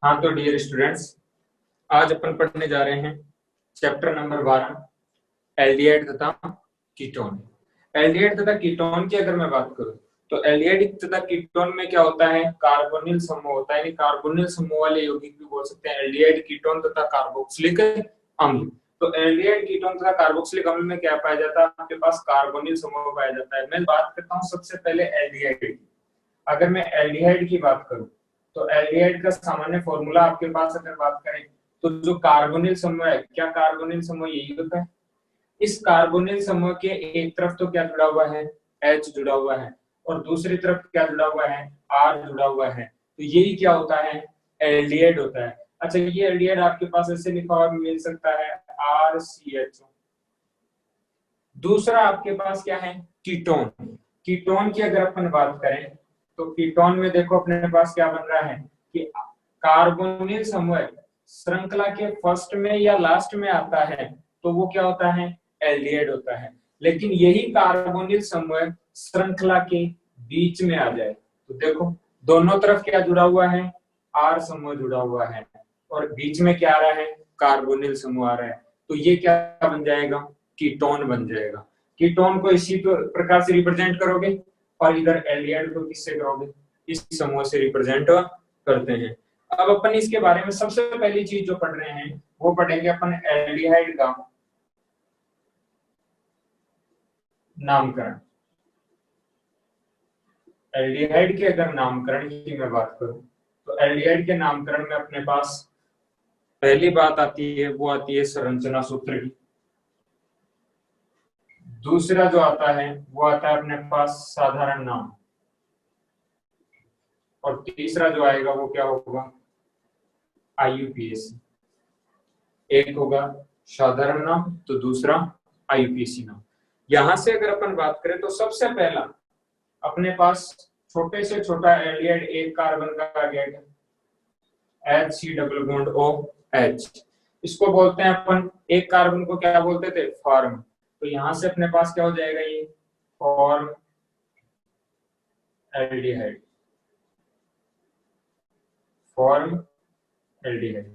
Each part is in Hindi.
हाँ तो डियर स्टूडेंट्स, आज अपन पढ़ने जा रहे हैं चैप्टर नंबर 12 एल्डिहाइड तथा कीटोन। एल्डिहाइड तथा कीटोन की अगर मैं बात करूं तो एल्डिहाइड तथा कीटोन में क्या होता है, कार्बोनिल समूह होता है। कार्बोनिल समूह वाले यौगिक भी बोल सकते हैं एल्डिहाइड, कीटोन तथा कार्बोक्सिलिक अम्ल। तो एल्डिहाइड, कीटोन तथा कार्बोक्सिलिक अम्ल में क्या पाया जाता है, आपके पास कार्बोनिल समूह पाया जाता है। मैं बात करता हूँ सबसे पहले एल्डिहाइड की। अगर मैं एल्डिहाइड की बात करूं तो एल्डिहाइड का सामान्य फॉर्मूला आपके पास अगर बात करें तो जो कार्बोनिल समूह है, क्या कार्बोनिल समूह यही होता है। इस कार्बोनिल समूह के एक तरफ तो क्या जुड़ा हुआ है, H जुड़ा हुआ है, और दूसरी तरफ क्या जुड़ा हुआ है, R जुड़ा हुआ है। तो यही क्या होता है, एल्डिहाइड होता है। अच्छा, ये एल्डिहाइड आपके पास ऐसे लिखा हुआ भी मिल सकता है RCHO। दूसरा आपके पास क्या है, कीटोन। कीटोन की अगर अपन बात करें तो कीटोन में देखो अपने पास क्या बन रहा है कि कार्बोनिल समूह श्रृंखला के फर्स्ट में या लास्ट में आता है तो वो क्या होता है, एल्डिहाइड होता है। लेकिन यही कार्बोनिल समूह श्रृंखला के बीच में आ जाए तो देखो दोनों तरफ क्या जुड़ा हुआ है, आर समूह जुड़ा हुआ है, और बीच में क्या आ रहा है, कार्बोनिल समूह आ रहा है। तो ये क्या बन जाएगा, कीटोन बन जाएगा। कीटोन को इसी प्रकार से रिप्रेजेंट करोगे और इधर एल्डिहाइड को किससे करोगे, इस समूह से रिप्रेजेंट करते हैं। अब अपन इसके बारे में सबसे पहली चीज जो पढ़ रहे हैं वो पढ़ेंगे अपन एल्डिहाइड का नामकरण। एल्डिहाइड के अगर नामकरण की मैं बात करूं तो एल्डिहाइड के नामकरण में अपने पास पहली बात आती है, वो आती है संरचना सूत्र की। दूसरा जो आता है वो आता है अपने पास साधारण नाम, और तीसरा जो आएगा वो क्या होगा, IUPAC। एक होगा साधारण नाम तो दूसरा IUPAC नाम। यहां से अगर अपन बात करें तो सबसे पहला अपने पास छोटे से छोटा एल्डिहाइड एक कार्बन का आ गया, HC डबल बॉन्ड OH। इसको बोलते हैं अपन, एक कार्बन को क्या बोलते थे, फॉर्म। तो यहां से अपने पास क्या हो जाएगा, ये फॉर्म एल्डिहाइड, फॉर्म एल्डिहाइड।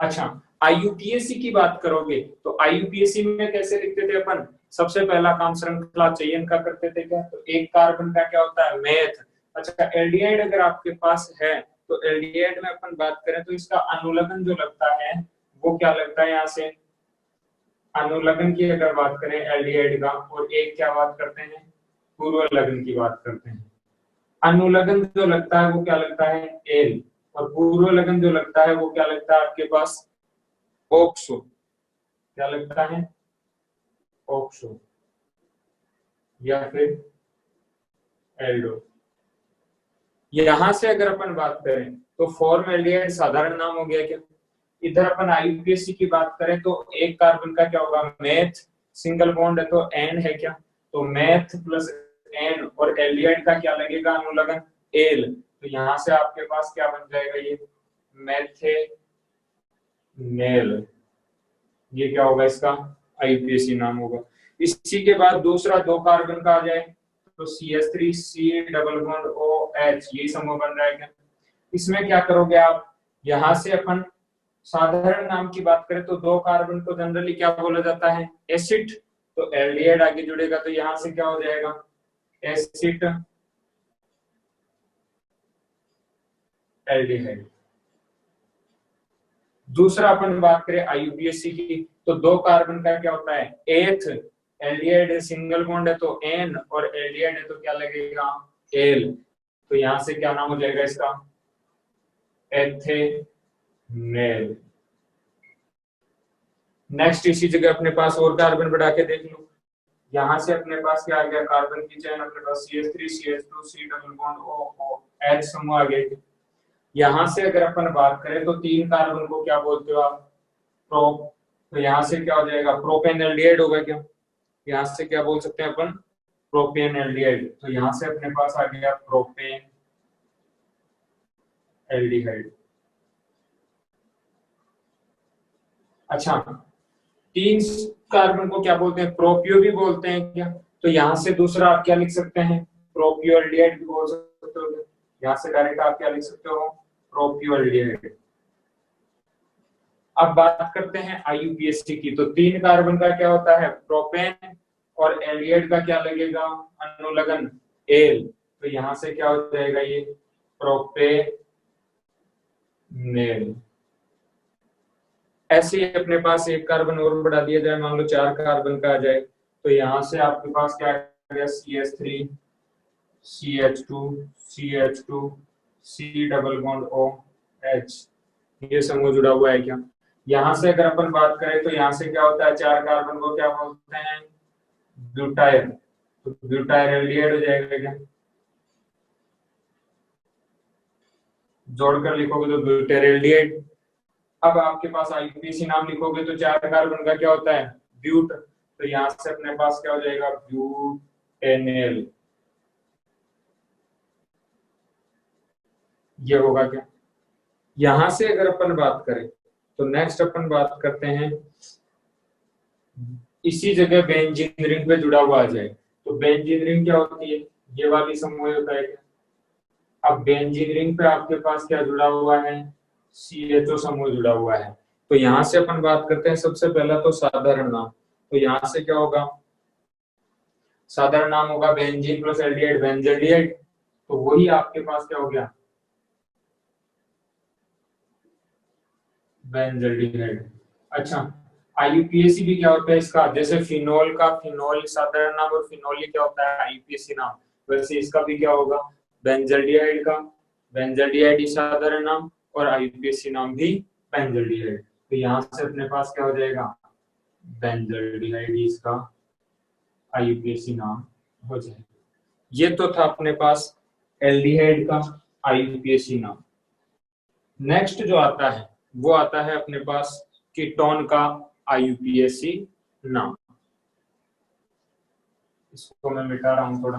अच्छा, IUPAC की बात करोगे तो IUPAC में कैसे लिखते थे अपन, सबसे पहला काम श्रृंखला चयन का करते थे क्या, तो एक कार्बन का क्या होता है, मेथ। अच्छा, एल्डिहाइड अगर आपके पास है तो एल्डिहाइड में अपन बात करें तो इसका अनुलग्न जो लगता है वो क्या लगता है, यहाँ से अनुलग्न की अगर बात करें एल्डिहाइड का, और एक क्या बात करते हैं, पूर्व लग्न की बात करते हैं। अनुलग्न जो लगता है वो क्या लगता है, एल, और पूर्व लगन जो लगता है वो क्या लगता है आपके पास, ऑक्सो। क्या लगता है, ऑक्सो या फिर एल्डो। यहां से अगर अपन बात करें तो फॉर्म एल्डिहाइड साधारण नाम हो गया क्या। इधर अपन IUPAC की बात करें तो एक कार्बन का क्या होगा, मेथ, सिंगल बॉन्ड है तो एन है क्या, तो मेथ प्लस एन, और एल्डिहाइड का क्या लगेगा, अनुलग्न एल। तो यहां से आपके पास क्या बन जाएगा, ये मेथेनेल। ये क्या होगा, इसका IUPAC नाम होगा। इसी के बाद दूसरा दो कार्बन का आ जाए तो CH3C डबल बॉन्ड OH, ये समूह बन रहा है क्या। इसमें क्या करोगे आप, यहां से अपन साधारण नाम की बात करें तो दो कार्बन को जनरली क्या बोला जाता है, एसिड। तो एल्डिहाइड आगे जुड़ेगा तो यहां से क्या हो जाएगा, एसिड एल्डिहाइड। दूसरा अपन बात करें IUPAC की तो दो कार्बन का क्या होता है, एथ। एल्डिहाइड सिंगल बॉन्ड है तो एन, और एल्डिहाइड है तो क्या लगेगा, एल। तो यहां से क्या नाम हो जाएगा इसका, एथेनेल। नेक्स्ट इसी जगह अपने पास और कार्बन बढ़ा के देख लो। यहां से अपने पास क्या आ गया, कार्बन की चेन अपने पास CH3 CH2 C double bond OH समूह आ गए। यहां से अगर अपन बात करें तो तीन कार्बन को क्या बोलते हो आप, प्रोप। तो यहां से क्या हो जाएगा, प्रोपेन एल्डिहाइड होगा क्या। यहां से क्या बोल सकते हैं अपन, प्रोपेन एल्डिहाइड। तो यहां से अपने पास आ गया प्रोपेन एल्डिहाइड। अच्छा, तीन कार्बन को क्या बोलते हैं, प्रोपियो भी बोलते हैं क्या। तो यहां से दूसरा आप क्या लिख सकते हैं, प्रोपियो एल्डिहाइड भी बोल सकते हो। यहां से डायरेक्ट आप क्या लिख सकते हो, प्रोपियो एल्डिहाइड। अब बात करते हैं आईयूपीएसी की। तो 3 कार्बन का क्या होता है, प्रोपेन, और एल्डिहाइड का क्या लगेगा, अनुलग्न एल। तो यहां से क्या हो जाएगा, ये प्रोपेनेल। ऐसे ही अपने पास एक कार्बन और बढ़ा दिया जाए, मान लो 4 कार्बन का आ जाए, तो यहां से आपके पास क्या आ गया, CH3 CH2 CH2 C double bond OH, ये समूह जुड़ा हुआ है क्या। यहां से अगर अपन बात करें तो यहां से क्या होता है, 4 कार्बन को क्या बोलते हैं, ब्यूटाइल। तो ब्यूटाइल एल्डिहाइड हो जाएगा क्या, जोड़कर लिखोगे तो ब्यूटाइल एल्डिहाइड। अब आपके पास आईयूपीएसी नाम लिखोगे तो 4 कार्बन का क्या होता है, ब्यूट। तो यहां से अपने पास क्या हो जाएगा, ब्यूटेनेल। ये होगा क्या। यहां से अगर अपन बात करें तो नेक्स्ट अपन बात करते हैं, इसी जगह बेंजीन रिंग पे जुड़ा हुआ आ जाए। तो बेंजीन रिंग क्या होती है, ये वाली समूह होता है क्या। अब बेंजीन रिंग पे आपके पास क्या जुड़ा हुआ है, CHO समूह जुड़ा हुआ है। तो यहां से अपन बात करते हैं, सबसे पहला तो साधारण नाम। तो यहां से क्या होगा, साधारण नाम होगा बेंजीन प्लस एल्डिहाइड बेंजल्डिहाइड। तो वही आपके पास क्या हो गया, बेंजल्डिहाइड। अच्छा, आईयूपीएसी भी क्या होता है इसका, जैसे फिनोल का फिनोल साधारण नाम और फिनोली क्या होता है आईयूपीएसी नाम, वैसे इसका भी क्या होगा, बेंजल्डिहाइड का बेंजल्डिहाइड ही साधारण नाम और आईयूपीएसी नाम भी बेंजल्डिहाइड। तो यहाँ से अपने पास क्या हो जाएगा, बेंजल्डिहाइड इसका आईयूपीएसी नाम हो जाएगा। ये तो था अपने पास एल्डिहाइड का आईयूपीएसी नाम। नेक्स्ट जो आता है वो आता है अपने पास कीटोन का आईयूपीएसी नाम। इसको मैं मिटा रहा हूं थोड़ा।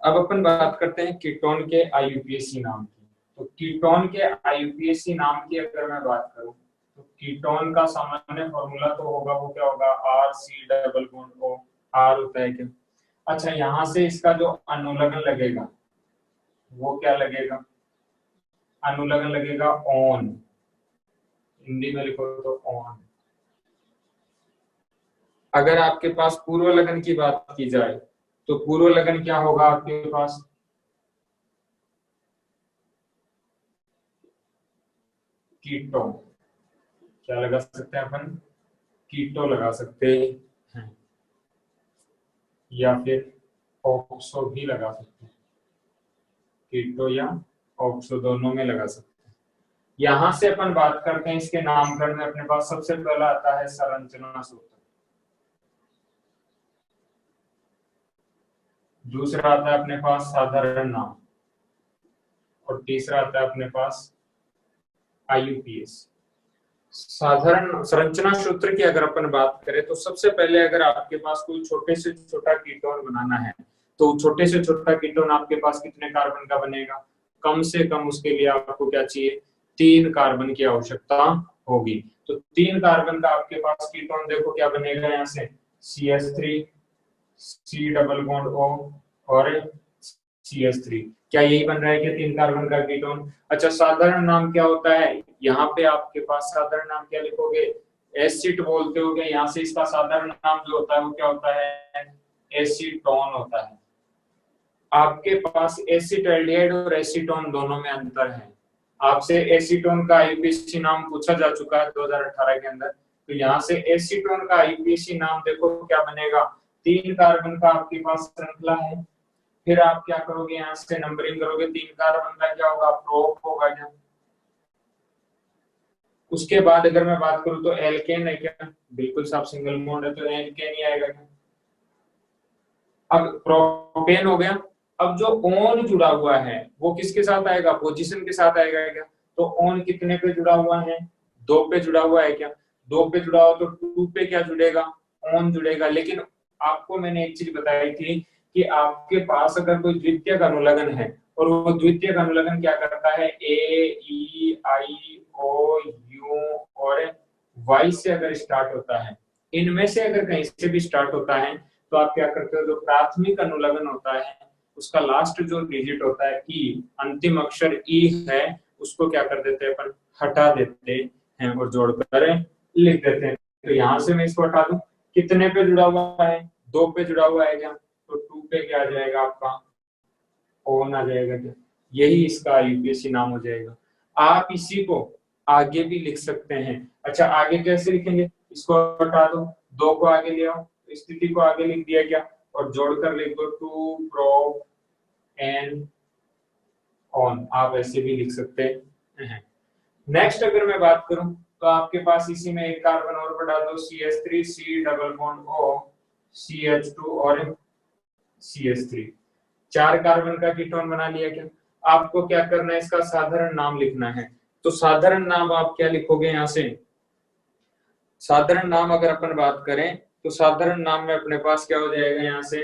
अब अपन बात करते हैं कीटोन के आईयूपीएसी नाम की। तो कीटोन के आईयूपीएसी नाम की अगर मैं बात करूं तो कीटोन का सामान्य फॉर्मूला तो होगा, वो क्या होगा, R C double bond O, R होता है क्या। अच्छा, यहां से इसका जो अनुलग्न लगेगा वो क्या लगेगा, अनुलग्न लगेगा ऑन, हिंदी में लिखो तो ऑन। अगर आपके पास पूर्व लगन की बात की जाए तो पूर्व लगन क्या होगा आपके पास, कीटो। क्या लगा सकते हैं अपन, कीटो लगा सकते हैं, या फिर ऑक्सो भी लगा सकते हैं, कीटो या ऑक्सो दोनों में लगा सकते हैं। यहां से अपन बात करते हैं इसके नामकरण में, अपने पास सबसे पहला आता है संरचना सूत्र, दूसरा आता है अपने पास साधारण नाम, और तीसरा आता है अपने पास आईयूपीएस। साधारण संरचना सूत्र की अगर अपन बात करें तो सबसे पहले अगर आपके पास कोई छोटे से छोटा कीटोन बनाना है तो छोटे से छोटा कीटोन आपके पास कितने कार्बन का बनेगा, कम से कम उसके लिए आपको क्या चाहिए, 3 कार्बन की आवश्यकता होगी। तो 3 कार्बन का आपके पास कीटोन देखो क्या बनेगा, यहाँ से CH3 C double bond O और CH3। क्या यही बन रहा है कि 3 कार्बन का कीटोन। अच्छा, साधारण नाम क्या होता है, यहाँ पे आपके पास साधारण नाम क्या लिखोगे, एसिड बोलते होगे, यहाँ से इसका साधारण नाम जो होता है वो क्या होता है, एसीटोन होता है। आपके पास एसिटाल्डिहाइड और एसीटोन दोनों में अंतर है। आपसे एसीटोन का आईयूपीएसी नाम पूछा जा चुका है 2018 के अंदर। तो यहाँ से एसीटोन का आईयूपीएसी नाम देखो क्या बनेगा, 3 कार्बन का आपके पास श्रृंखला है, फिर आप क्या करोगे, यहाँ से नंबरिंग करोगे, 3 कार्बन का क्या होगा, प्रोप होगा क्या। उसके बाद अगर मैं बात करूं तो एल्केन है क्या, बिल्कुल साफ सिंगल बॉन्ड है तो एल्केन ही आएगा क्या। अब प्रोपेन हो गया। अब जो ओन जुड़ा हुआ है वो किसके साथ आएगा, पोजीशन के साथ आएगा क्या। तो ओन कितने पे जुड़ा हुआ है, 2 पे जुड़ा हुआ है क्या, 2 पे जुड़ा हुआ तो 2 पे क्या जुड़ेगा, ओन जुड़ेगा। लेकिन आपको मैंने एक चीज बताई थी कि आपके पास अगर कोई द्वितीयक अनुलग्न है और वो द्वितीयक अनुलग्न क्या करता है, ए ई आई ओ यू और वाई से अगर स्टार्ट होता है, इनमें से अगर कहीं से भी स्टार्ट होता है तो आप क्या करते हो, जो प्राथमिक अनुलग्न होता है उसका लास्ट जो डिजिट होता है ई, अंतिम अक्षर ई है, उसको क्या कर देते हैं अपन, हटा देते हैं और जोड़कर लिख देते हैं। तो यहाँ से मैं इसको हटा दूं, कितने पे जुड़ा हुआ है, 2 पे जुड़ा हुआ है क्या, तो 2 पे क्या आ जाएगा आपका, ऑन आ जाएगा क्या, यही इसका यूपीएससी नाम हो जाएगा। आप इसी को आगे भी लिख सकते हैं। अच्छा आगे कैसे लिखेंगे, इसको हटा दो, 2 को आगे ले आओ, स्थिति को आगे लिख दिया क्या, और जोड़कर लिख दो टू प्रो एन ऑन, आप ऐसे भी लिख सकते हैं। नेक्स्ट अगर मैं बात करूं तो आपके पास इसी में एक कार्बन और बढ़ा दो, CH3 C double bond O CH2 और CH3, 4 कार्बन का कीटोन बना लिया क्या। आपको क्या करना है, इसका साधारण नाम लिखना है। तो साधारण नाम आप क्या लिखोगे, यहां से साधारण नाम अगर अपन बात करें तो साधारण नाम में अपने पास क्या हो जाएगा, यहाँ से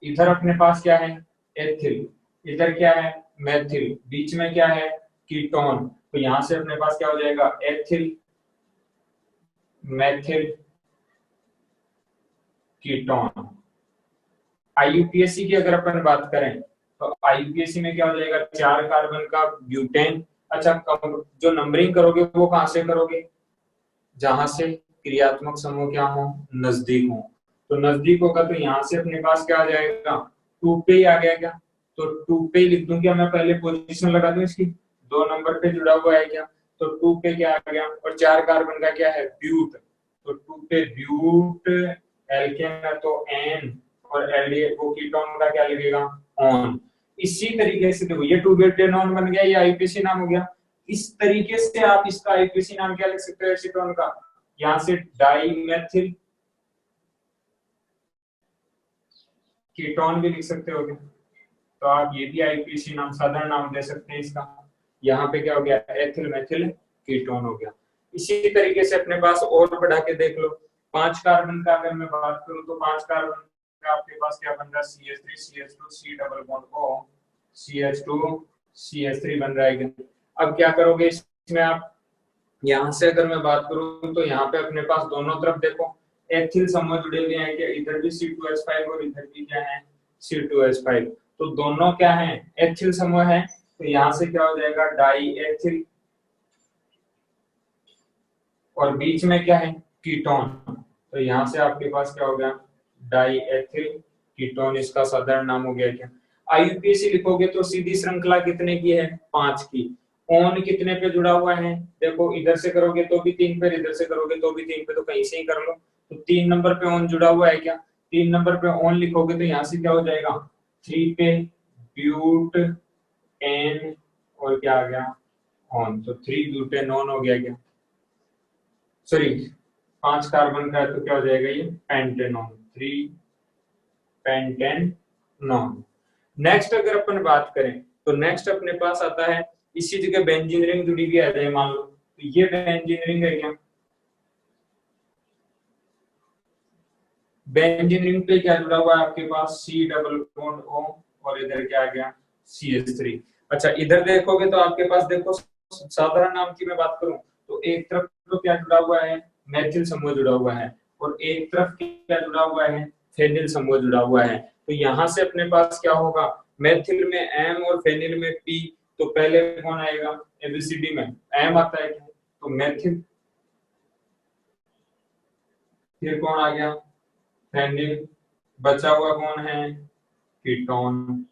इधर अपने पास क्या है, एथिल, इधर क्या है, मेथिल, बीच में क्या है, कीटोन, तो यहां से अपने पास क्या हो जाएगा, एथिल मेथिल कीटोन। आईयूपीएसी की अगर अपन बात करें तो आईयूपीएसी में क्या हो जाएगा, 4 कार्बन का ब्यूटेन। अच्छा जो नंबरिंग करोगे वो कहां से करोगे, जहां से क्रियात्मक समूह क्या हो, नजदीक हो। तो नजदीक होगा तो यहाँ से अपने पास क्या आ जाएगा, 2 पे ही आ गया क्या, तो 2 पे ही लिख दूं क्या, मैं पहले पोजीशन लगा दूं इसकी, 2 नंबर पे जुड़ा हुआ है क्या, तो 2 पे क्या आ गया, और 4 कार्बन का क्या है, ब्यूट, तो 2 पे ब्यूट, एल्केन है तो एन, और एल्डिहाइड वो कीटोन का क्या लगेगा, ऑन। इसी तरीके से देखो ये 2 ब्यूटेन ऑन बन गया, ये आईपीसी नाम हो गया। इस तरीके से आप इसका आईपीसी नाम क्या लिख सकते हो एसीटोन का, यहां से डाइमेथिल कीटोन भी लिख सकते हो, तो आप ये भी आईपीसी नाम साधारण नाम दे सकते हैं इसका। यहाँ पे क्या हो गया, एथिल मेथिल कीटोन हो गया। इसी तरीके से अपने पास और बढ़ा के देख लो, 5 कार्बन का अगर मैं बात करूं तो 5 कार्बन का आपके पास क्या बन रहा है, CH3 CH2 C double bond O CH2 CH3 बन रहा है। अब क्या करोगे इसमें आप, यहाँ से अगर मैं बात करूं तो यहाँ पे अपने पास दोनों तरफ देखो एथिल समूह जुड़े हुए हैं, कि इधर भी C2H5 और इधर भी क्या है, C2H5, तो दोनों क्या है, एथिल समूह है, तो यहाँ से क्या हो जाएगा, डाई एथिल, और बीच में क्या है, कीटोन, तो यहाँ से आपके पास क्या हो गया, डाई एथिल कीटोन, इसका साधारण नाम हो गया क्या। आईयूपीएसी लिखोगे तो सीधी श्रृंखला कितने की है, 5 की। ऑन कितने पे जुड़ा हुआ है, देखो इधर से करोगे तो भी 3 पे, इधर से करोगे तो भी 3 पे, तो कहीं से ही कर लो, तो 3 नंबर पे ऑन जुड़ा हुआ है क्या, 3 नंबर पे ऑन लिखोगे तो यहाँ से क्या हो जाएगा, 3 पे ब्यूट एन, और क्या आ गया, ऑन, तो 3 ब्यूटेन ऑन हो गया क्या, सॉरी 5 कार्बन का है तो क्या हो जाएगा, ये पेंटेनॉन, 3 पेंटेनॉन। नेक्स्ट अगर अपन बात करें तो नेक्स्ट अपने पास आता है, इसी जगह बेंजीन रिंग जुड़ी हुई आ जाए मान लो, तो ये बेंजीन रिंग है क्या, बेंजीन रिंग पे क्या जुड़ा हुआ है आपके पास, C डबल बॉन्ड O, और इधर क्या आ गया, CH3। अच्छा इधर देखोगे तो आपके पास देखो, साधारण नाम की मैं बात करूं तो एक तरफ तो क्या जुड़ा हुआ है, मेथिल समूह जुड़ा हुआ है, और एक तरफ क्या जुड़ा हुआ है, फेनिल समूह जुड़ा हुआ है। तो यहाँ से अपने पास क्या होगा, मेथिल में M और फेनिल में P, तो पहले कौन आएगा, एबीसीडी में M आता है, तो मेथिल, फिर कौन आ गया, फेनिल, बचा हुआ कौन है, कीटोन,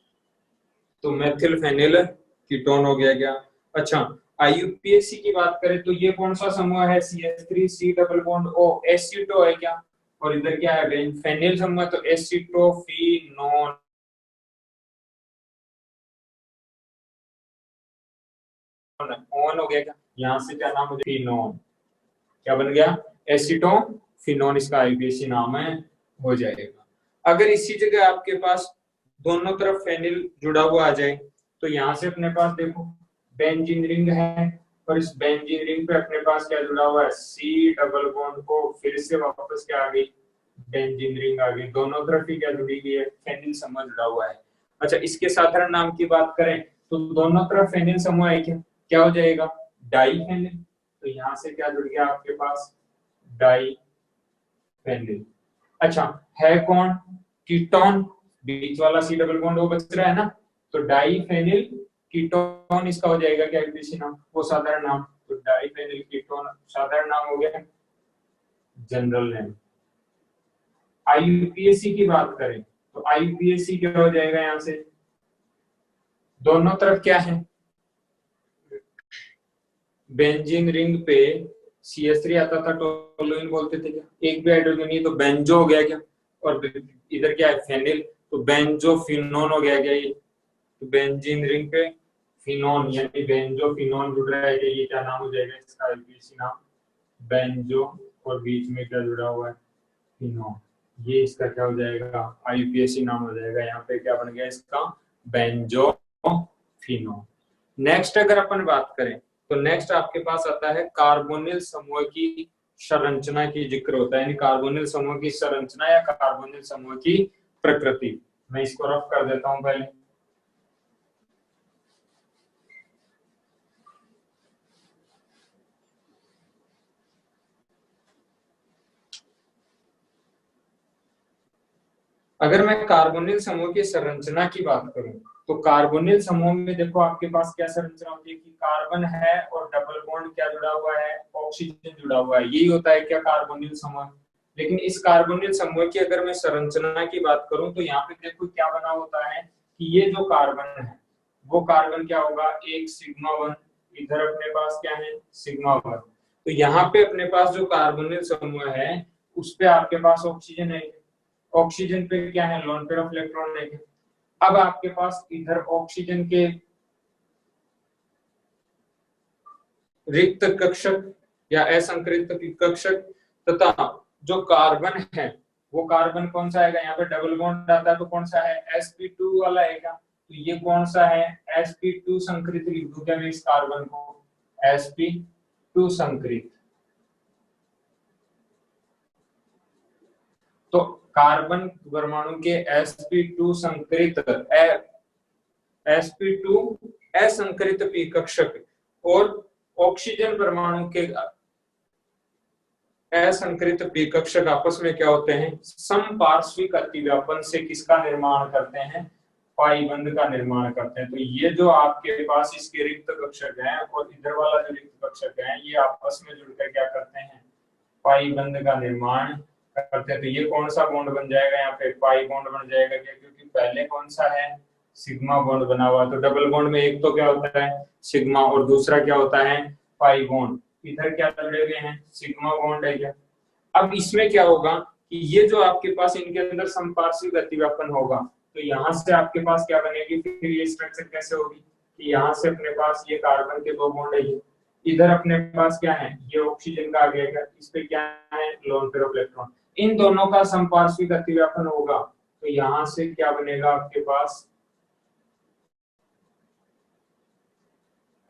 तो मेथिल फेनिल कीटोन हो गया क्या। अच्छा आईयूपीएसी की बात करें तो ये कौन सा समूह है, CH3 C double bond O एसिटो है क्या, और इधर क्या है, फेनिल समूह, तो एसिटोफिनोन, ऑन हो गया क्या, यहाँ से क्या नाम हो गया, फिनोन, क्या बन गया, एसिटोफिनोन, इसका आईयूपीएसी नाम है, हो जाएगा। अगर इसी जगह आपके पास दोनों तरफ फेनिल जुड़ा हुआ आ जाए तो यहाँ से अपने पास देखो बेंजीन रिंग है, और इस बेंजीन रिंग पे अपने पास क्या जुड़ा हुआ है, C डबल बॉन्ड को, फिर से वापस क्या आ गई, बेंजीन रिंग आ गई, दोनों तरफ ही क्या जुड़ी हुई है, फेनिल समूह जुड़ा हुआ है। अच्छा इसके साधारण नाम की बात करें तो दोनों तरफ फेनिल समूह है, क्या क्या हो जाएगा, डाई फेनिल, तो यहाँ से क्या जुड़ गया आपके पास, डाई फेनिल। अच्छा, है कौन? कीटोन, बीच वाला सी डबल बॉन्ड वो बच रहा है ना, तो डाइफेनिल कीटोन इसका हो जाएगा क्या आईयूपीएसी नाम, वो साधारण नाम। तो डाइफेनिल कीटोन साधारण नाम हो गया, जनरल नेम। आईयूपीएसी की बात करें तो आईयूपीएसी क्या हो जाएगा, यहां से दोनों तरफ क्या है, बेंजीन रिंग पे CH3 आता था, टोलुइन बोलते थे क्या, एक भी हाइड्रोजन नहीं, तो बेंजो हो गया क्या, और इधर क्या है फेनिल, तो बेंजोफिनोन हो गया क्या ये, तो बेंजीन रिंग पे फिनोन यानी बेंजोफिनोन जुड़ रहा है, ये क्या नाम हो जाएगा इसका आईयूपीएसी नाम, बेंजो, और बीच में क्या जुड़ा हुआ है, फिनोन, ये इसका क्या हो जाएगा आईयूपीएसी नाम हो जाएगा, यहाँ पे क्या बन गया इसका, बेंजोफिनोन। नेक्स्ट अगर अपन बात करें तो नेक्स्ट आपके पास आता है कार्बोनिल समूह की संरचना की जिक्र होता है, यानी कार्बोनिल समूह की संरचना या कार्बोनिल समूह की प्रकृति। मैं इसको रफ कर देता हूं पहले। अगर मैं कार्बोनिल समूह की संरचना की बात करूं तो कार्बोनिल समूह में देखो आपके पास क्या संरचना होती है कि कार्बन है और डबल बॉन्ड क्या जुड़ा हुआ है, ऑक्सीजन जुड़ा हुआ है, यही होता है क्या कार्बोनिल समूह। लेकिन इस कार्बोनिल समूह की अगर मैं संरचना की बात करूं तो यहाँ पे देखो क्या बना होता है कि ये जो कार्बन है वो कार्बन क्या होगा, एक सिग्मा वन, इधर अपने पास क्या है सिग्मा वन, तो यहाँ पे अपने पास जो कार्बोनिल समूह है उस पे आपके पास ऑक्सीजन है, ऑक्सीजन पे क्या है लोन पेयर ऑफ इलेक्ट्रॉन है। अब आपके पास इधर ऑक्सीजन के रिक्त कक्षक या असंकृत कक्षक तथा जो कार्बन है वो कार्बन कौन सा आएगा, यहाँ पे डबल बॉन्ड आता है तो कौन सा है sp2 वाला आएगा, तो ये कौन सा है sp2 संकृत लिख दूं क्या मैं इस कार्बन को, sp2 संकृत। तो कार्बन परमाणु के sp2 संकृत sp2 असंकृत पी कक्षक और ऑक्सीजन परमाणु के असंकृत पी कक्षक आपस में क्या होते हैं, समपार्श्विक अतिव्यापन से किसका निर्माण करते हैं, पाई बंध का निर्माण करते हैं। तो ये जो आपके पास इसके रिक्त कक्षक हैं और इधर वाला जो रिक्त कक्षक है ये आपस में जुड़कर क्या करते हैं, पाई बंध का निर्माण करते हैं। तो ये कौन सा बॉन्ड बन जाएगा, यहाँ पे पाई बॉन्ड बन जाएगा क्या, क्योंकि पहले कौन सा है सिग्मा बॉन्ड बना हुआ, तो डबल बॉन्ड में एक तो क्या होता है सिग्मा और दूसरा क्या होता है पाई बॉन्ड, इधर क्या जुड़े हुए हैं सिग्मा बॉन्ड है क्या। अब इसमें क्या होगा कि ये जो आपके पास इनके अंदर संपार्श्विक अतिव्यापन होगा तो यहाँ से आपके पास क्या बनेगी, फिर ये स्ट्रक्चर कैसे होगी कि यहाँ से अपने पास ये कार्बन के दो बॉन्ड है, इधर अपने पास क्या है ये ऑक्सीजन का आ गया, इस पे क्या है लोन पेयर ऑफ इलेक्ट्रॉन, इन दोनों का संपार्श्विक अतिव्यापन होगा तो यहाँ से क्या बनेगा आपके पास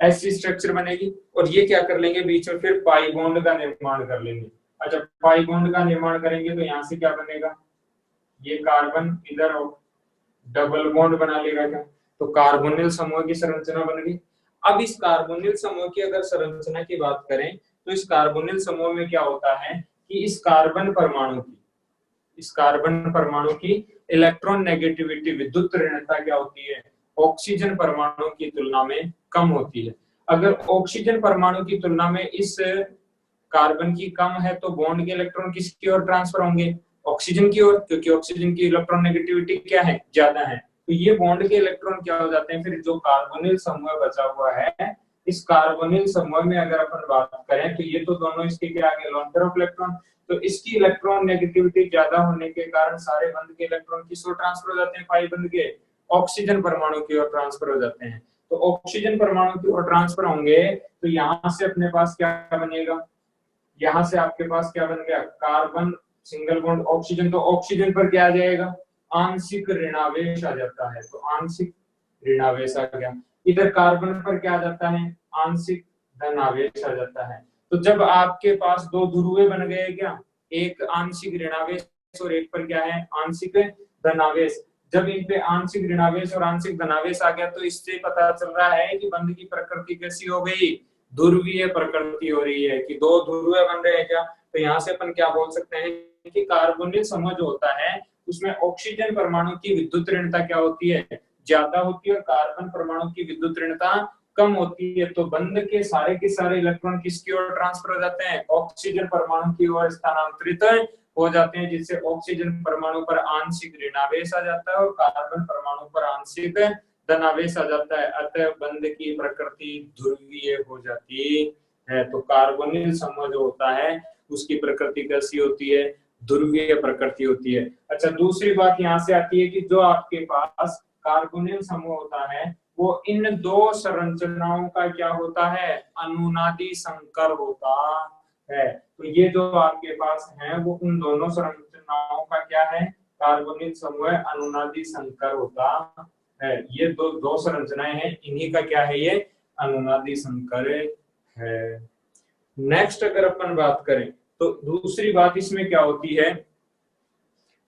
ऐसी स्ट्रक्चर बनेगी और ये क्या कर लेंगे बीच में फिर पाई बॉन्ड का निर्माण कर लेंगे। अच्छा, पाई बॉन्ड का निर्माण करेंगे तो यहाँ से क्या बनेगा, ये कार्बन इधर डबल बॉन्ड बना लेगा क्या, तो कार्बोनिल समूह की संरचना बन गई। अब इस कार्बोनिल समूह की अगर संरचना की बात करें तो इस कार्बोनिल समूह में क्या होता है कि इस कार्बन परमाणु की इलेक्ट्रॉन नेगेटिविटी विद्युत ऋणता क्या होती है, ऑक्सीजन परमाणु की तुलना में कम होती है। अगर ऑक्सीजन परमाणु की तुलना में इस कार्बन की कम है तो बॉन्ड के इलेक्ट्रॉन किसकी ओर ट्रांसफर होंगे, ऑक्सीजन की ओर, क्योंकि ऑक्सीजन की इलेक्ट्रॉन नेगेटिविटी क्या है ज्यादा है, तो ये बॉन्ड के इलेक्ट्रॉन क्या हो जाते हैं, फिर जो कार्बोनिल समूह बचा हुआ है इस कार्बोनिल समूह में अगर अपन बात करें तो ये तो दोनों इसके क्या आगे लोन पेयर ऑफ इलेक्ट्रॉन, तो इसकी इलेक्ट्रॉन नेगेटिविटी ज्यादा होने के कारण सारे बंध के इलेक्ट्रॉन किस ओर ट्रांसफर हो जाते हैं, पाई बंध के ऑक्सीजन परमाणु की ओर ट्रांसफर हो जाते हैं। तो ऑक्सीजन परमाणु की ओर ट्रांसफर होंगे तो यहाँ से अपने पास क्या बनेगा, यहाँ से आपके पास क्या बन गया कार्बन सिंगल बॉन्ड ऑक्सीजन, तो ऑक्सीजन पर क्या आ जाएगा आंशिक ऋणावेश आ जाता है, तो आंशिक ऋणावेश आ गया। इधर कार्बन पर क्या आ जाता है आंशिक धनावेश आ जाता है। तो जब आपके पास दो ध्रुवे बन गए क्या, एक आंशिक ऋणावेश और एक पर क्या है आंशिक धनावेश, जब इन पे आंशिक ऋणावेश और आंशिक धनावेश आ गया तो इससे पता चल रहा है कि बंध की प्रकृति कैसी हो गई, ध्रुवीय प्रकृति हो रही है कि दो ध्रुव बन रहे हैं क्या, तो यहाँ से अपन क्या बोल सकते हैं कि कार्बोनिल समूह जो होता है उसमें ऑक्सीजन परमाणु की विद्युत ऋणता क्या होती है, ज्यादा होती है, और कार्बन परमाणु की विद्युत ऋणता कम होती है। तो बंध के सारे इलेक्ट्रॉन किसकी ओर ट्रांसफर हो जाते हैं, ऑक्सीजन परमाणु की ओर स्थानांतरित हो जाते हैं, जिससे ऑक्सीजन परमाणु पर आंशिक ऋणावेश आ जाता है और कार्बन परमाणु पर आंशिक धनावेश आ जाता है। अतः बंध की प्रकृति ध्रुवीय हो जाती है। तो कार्बोनिल समूह जो होता है उसकी प्रकृति कैसी होती है, ध्रुवीय प्रकृति होती है। अच्छा, दूसरी बात यहाँ से आती है कि जो आपके पास कार्बोनिल समूह होता है वो इन दो संरचनाओं का क्या होता है, अनुनादी संकर होता है। तो ये जो आपके पास है वो उन दोनों संरचनाओं का क्या है, कार्बोनिल समूह अनुनादी संकर होता है। ये दो संरचनाएं हैं, इन्हीं का क्या है, ये अनुनादी संकर है। नेक्स्ट अगर अपन बात करें तो दूसरी बात इसमें क्या होती है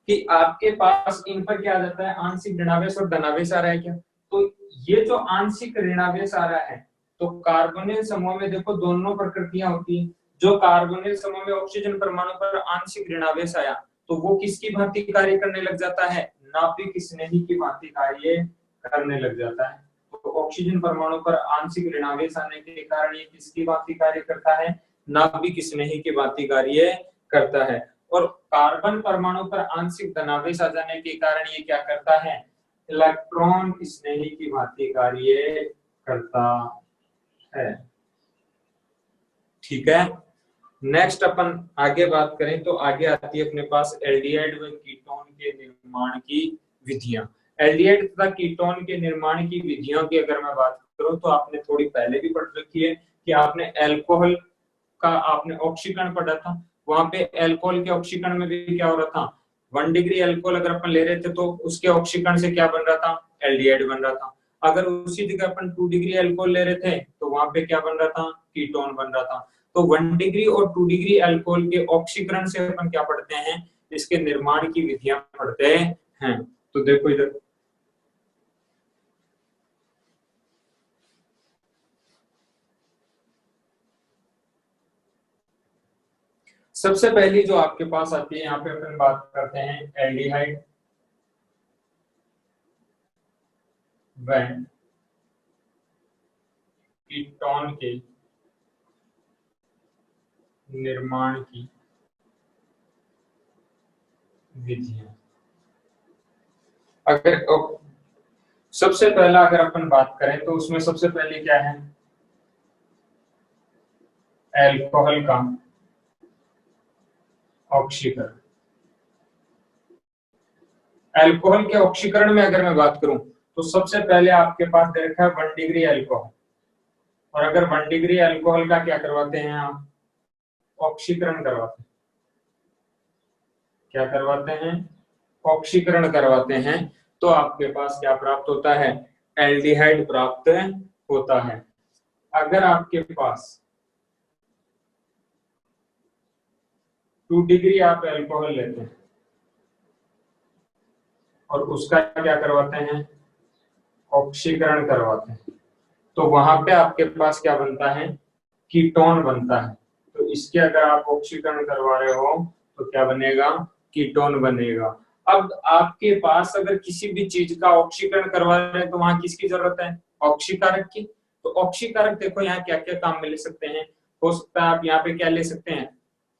कि आपके पास इन पर क्या आ जाता है, आंशिक ऋणावेश और धनावेश आ रहा है क्या। तो ये जो आंशिक ऋणावेश आ रहा है, तो कार्बोनिल समूह में देखो दोनों प्रकृतियां होती है। जो कार्बोनिल समूह में ऑक्सीजन परमाणु पर आंशिक ऋणावेश आया तो वो किसकी भांति कार्य करने लग जाता है, नाभिक स्नेही की भांति कार्य करने लग जाता है। तो ऑक्सीजन परमाणु पर आंशिक ऋणावेश आने के कारण ये किसकी भांति कार्य करता है, नाभिक स्नेही की भांति कार्य करता है। और कार्बन परमाणु पर आंशिक धनावेश आ जाने के कारण ये क्या करता है, इलेक्ट्रॉन स्नेही की भांति कार्य करता है। ठीक है, नेक्स्ट अपन आगे बात करें तो आगे आती है अपने पास एल्डिहाइड व कीटोन के निर्माण की विधियां। एल्डिहाइड तथा कीटोन के निर्माण की विधियों की अगर मैं बात करूं तो आपने थोड़ी पहले भी पढ़ रखी है कि आपने अल्कोहल का आपने ऑक्सीकरण पढ़ा था। वहां पे अल्कोहल के ऑक्सीकरण में भी क्या हो रहा था, 1 डिग्री अल्कोहल अगर अपन ले रहे थे तो उसके ऑक्सीकरण से क्या बन रहा था, एल्डिहाइड बन रहा था। अगर उसी जगह अपन 2 डिग्री अल्कोहल ले रहे थे तो वहां पे क्या बन रहा था, कीटोन बन रहा था। तो 1 डिग्री और 2 डिग्री अल्कोहल के ऑक्सीकरण से अपन क्या पढ़ते हैं, इसके निर्माण की विधियां पढ़ते हैं। तो देखो इधर सबसे पहली जो आपके पास आती है, यहाँ पे अपन बात करते हैं एल्डिहाइड व कीटोन के निर्माण की विधियां। अगर सबसे पहला अगर अपन बात करें तो उसमें सबसे पहले क्या है, अल्कोहल का ऑक्सीकरण। अल्कोहल के ऑक्सीकरण में अगर मैं बात करूं तो सबसे पहले आपके पास दे रखा है 1 डिग्री अल्कोहल, और अगर 1 डिग्री अल्कोहल का क्या करवाते हैं आप, ऑक्सीकरण करवाते हैं। क्या करवाते हैं, ऑक्सीकरण करवाते हैं। तो आपके पास क्या प्राप्त होता है, एल्डिहाइड प्राप्त होता है। अगर आपके पास 2 डिग्री आप अल्कोहल लेते हैं और उसका क्या करवाते हैं, ऑक्सीकरण करवाते हैं, तो वहां पे आपके पास क्या बनता है, कीटोन बनता है। तो इसके अगर आप ऑक्सीकरण करवा रहे हो तो क्या बनेगा, कीटोन बनेगा। अब आपके पास अगर किसी भी चीज का ऑक्सीकरण करवा रहे हैं तो वहां किसकी जरूरत है, ऑक्सीकारक की। तो ऑक्सीकारक देखो यहाँ क्या क्या काम में ले सकते हैं, हो सकता है आप यहाँ पे क्या ले सकते हैं,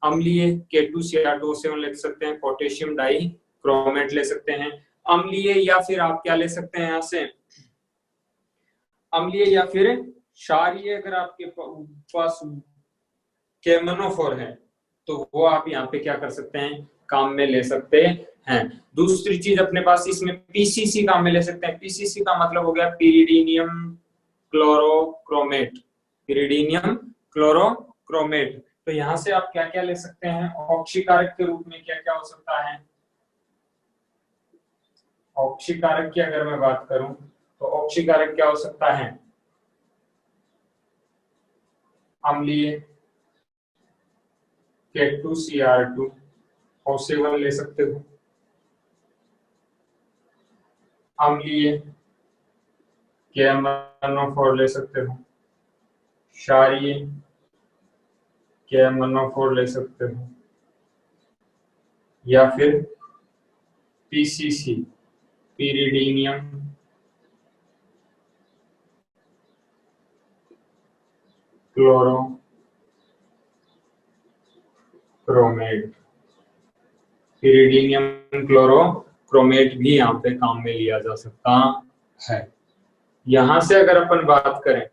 अम्लीय K2Cr2O7 ले सकते हैं, पोटेशियम डाई क्रोमेट ले सकते हैं अम्लीय, या फिर आप क्या ले सकते हैं यहाँ से, अम्लीय या फिर क्षारीय। अगर आपके पास KMnO4 है तो वो आप यहाँ पे क्या कर सकते हैं, काम में ले सकते हैं। दूसरी चीज अपने पास इसमें पीसीसी काम में ले सकते हैं। पीसीसी का मतलब हो गया पिरिडीनियम क्लोरोक्रोमेट, पिरिडीनियम क्लोरोक्रोमेट। तो यहाँ से आप क्या क्या ले सकते हैं, ऑक्सीकारक के रूप में क्या क्या हो सकता है। ऑक्सीकारक की अगर मैं बात करूं तो ऑक्सीकारक क्या हो सकता है, अम्लीय K2Cr2O7 ले सकते हो, अम्लीय KMnO4 ले सकते हो, क्षारीय KMnO4 ले सकते हो, या फिर पीसीसी, पिरिडीनियम क्लोरोक्रोमेट, पिरिडीनियम क्लोरोक्रोमेट भी यहाँ पे काम में लिया जा सकता है। यहां से अगर अपन बात करें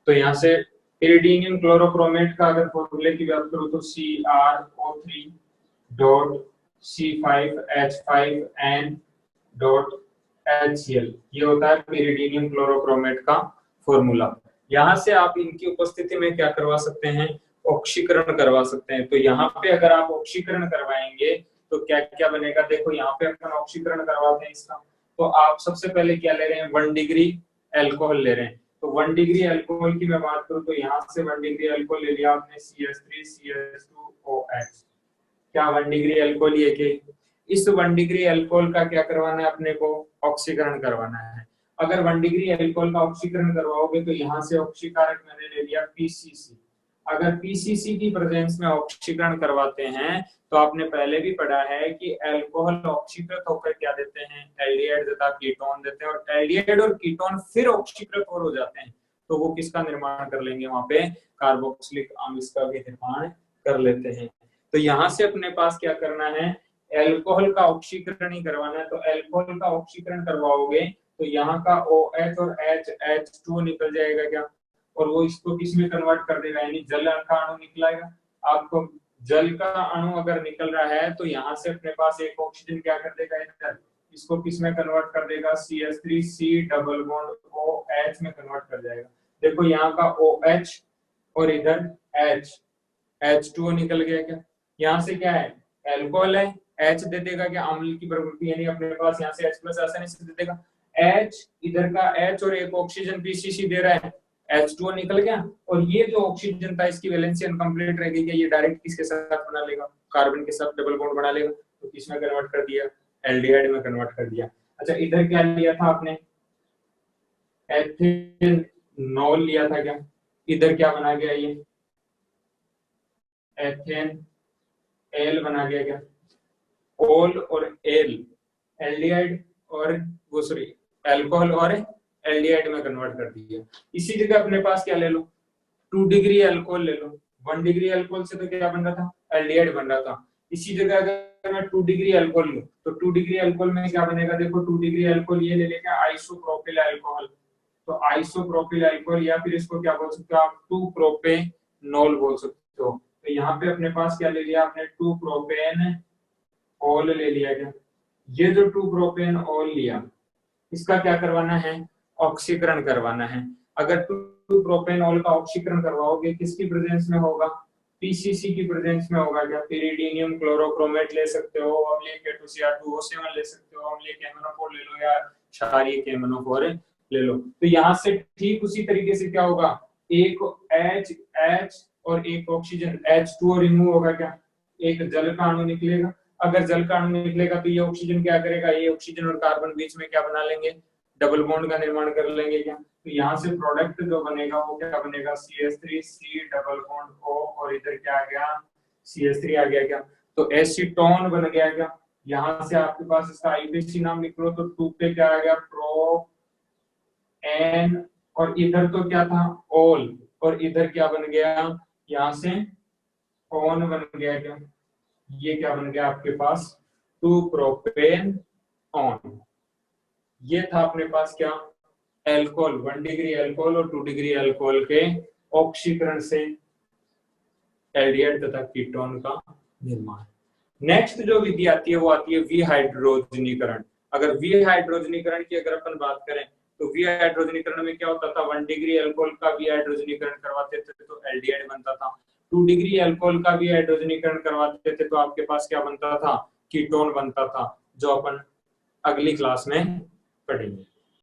तो यहाँ से पिरिडीनियम क्लोरोक्रोमेट का अगर फॉर्मूले की बात करूं तो CrO3.C5H5N.HCl, ये होता है पिरिडीनियम क्लोरोक्रोमेट का फॉर्मूला। यहाँ से आप इनकी उपस्थिति में क्या करवा सकते हैं, ऑक्सीकरण करवा सकते हैं। तो यहाँ पे अगर आप ऑक्सीकरण करवाएंगे तो क्या क्या बनेगा, देखो यहाँ पे अपन ऑक्सीकरण करवाते हैं इसका, तो आप सबसे पहले क्या ले रहे हैं, 1 डिग्री एल्कोहल ले रहे हैं। तो 1 डिग्री एल्कोहल की मैं बात करूं तो यहाँ से 1 डिग्री एल्कोहल ले लिया आपने, CH3CH2OH, क्या 1 डिग्री एल्कोहल ये के, इस 1 डिग्री एल्कोहल का क्या करवाना है अपने को, ऑक्सीकरण करवाना है। अगर 1 डिग्री एल्कोहल का ऑक्सीकरण करवाओगे तो यहाँ से ऑक्सीकारक मैंने ले लिया PCC। अगर PCC की प्रेजेंस में ऑक्सीकरण करवाते हैं तो आपने पहले भी पढ़ा है कि अल्कोहल ऑक्सीकृत होकर क्या देते हैं, एल्डिहाइड तथा कीटोन देते हैं, और एल्डिहाइड और कीटोन फिर ऑक्सीकृत और हो जाते हैं तो वो किसका निर्माण कर लेंगे, वहां पे कार्बोक्सिलिक अम्ल का भी निर्माण कर लेते हैं। तो यहाँ से अपने पास क्या करना है, एल्कोहल का ऑक्सीकरण ही करवाना है। तो एल्कोहल का ऑक्सीकरण करवाओगे तो यहाँ का OH और H2 निकल जाएगा क्या, और वो इसको किस में कन्वर्ट कर देगा, यानी जल का अणु निकलेगा। आपको जल का अणु अगर निकल रहा है तो यहाँ से अपने पास एक ऑक्सीजन क्या कर देगा इधर, इसको किस में कन्वर्ट कर देगा, CH3C डबल बॉन्ड OH में कन्वर्ट कर जाएगा। देखो यहाँ का OH और इधर H2O निकल गया क्या, यहाँ से क्या है एल्कोहल है, H दे देगा क्या, अम्ल की प्रवृत्ति, यानी अपने पास यहाँ से H प्लस आसानी से दे देगा, H इधर का H और एक ऑक्सीजन PCC दे रहा है, H2O निकल गया, और ये जो ऑक्सीजन था इसकी वैलेंसी अनकंप्लीट रह गई, ये डायरेक्ट किसके साथ बना लेगा, कार्बन के साथ डबल बॉन्ड बना लेगा, तो किसमें कन्वर्ट कर दिया, एल्डिहाइड में कन्वर्ट कर दिया। अच्छा इधर क्या लिया था आपने, एथेनॉल लिया था क्या, इधर क्या बना गया, ये एथेन एल बना गया क्या, ओल और एल, एल्डिहाइड और वो सॉरी एल्कोहल और एल्डिहाइड में कन्वर्ट कर दिया। इसी जगह अपने पास क्या ले लो, 2 डिग्री एल्कोहल ले लो, 1 डिग्री एल्कोहल से तो क्या बन रहा था, एल्डिहाइड बन रहा था। इसी जगह अगर मैं 2 डिग्री एल्कोहल लूं तो 2 डिग्री एल्कोहल में क्या बनेगा, देखो 2 डिग्री एल्कोहल ये ले लेगा आइसोप्रोपिल एल्कोहल, तो आइसोप्रोपिल एल्कोहल, या फिर इसको क्या बोल सकते हो आप, 2 प्रोपेनॉल बोल सकते हो। तो यहाँ पे अपने पास क्या ले लिया आपने, 2 प्रोपेनॉल ले लिया क्या, ये जो 2 प्रोपेनॉल लिया इसका क्या करवाना है, ऑक्सीकरण करवाना है। अगर 2 प्रोपेनॉल का ऑक्सीकरण करवाओगे किसकी प्रेजेंस में होगा, पीसीसी की प्रेजेंस में होगा क्या, पिरिडीनियम क्लोरोक्रोमेट ले सकते हो, अम्लीय K2Cr2O7 ले सकते हो, अम्लीय KMnO4 ले लो, या क्षारीय KMnO4 ले लो। तो यहाँ से ठीक उसी तरीके से क्या होगा, एक H और एक ऑक्सीजन H2O रिमूव होगा क्या, एक जल का अणु निकलेगा। अगर जल का अणु निकलेगा तो ये ऑक्सीजन क्या करेगा, ये ऑक्सीजन और कार्बन बीच में क्या बना लेंगे, डबल बॉन्ड का निर्माण कर लेंगे क्या। तो यहाँ से प्रोडक्ट जो बनेगा वो क्या बनेगा, CH3C डबल बॉन्ड O, और इधर क्या आ गया, CH3 आ गया क्या, तो एसीटोन बन गया क्या। यहाँ से आपके पास इसका आईपीसी नाम लिख लो, तो 2 पे क्या आ गया, प्रो एन, और इधर तो क्या था ओल, और इधर क्या बन गया, यहाँ से ओन बन गया क्या, ये क्या बन गया आपके पास 2 प्रोपेन ऑन। ये था अपने पास क्या, एल्कोहल, 1 डिग्री एल्कोहल और 2 डिग्री एल्कोहल के ऑक्सीकरण से एल्डिहाइड तथा कीटोन का निर्माण। नेक्स्ट जो विधि आती है वो आती है विहाइड्रोजनीकरण। अगर विहाइड्रोजनीकरण की अगर अपन बात करें तो विहाइड्रोजनीकरण में क्या होता था, 1 डिग्री अल्कोहल का विहाइड्रोजनीकरण करवाते थे तो एल्डिहाइड बनता था, 2 डिग्री अल्कोहल का विहाइड्रोजनीकरण करवाते थे तो आपके पास क्या बनता था, कीटोन बनता था, जो अपन अगली क्लास में पढ़ेंगे।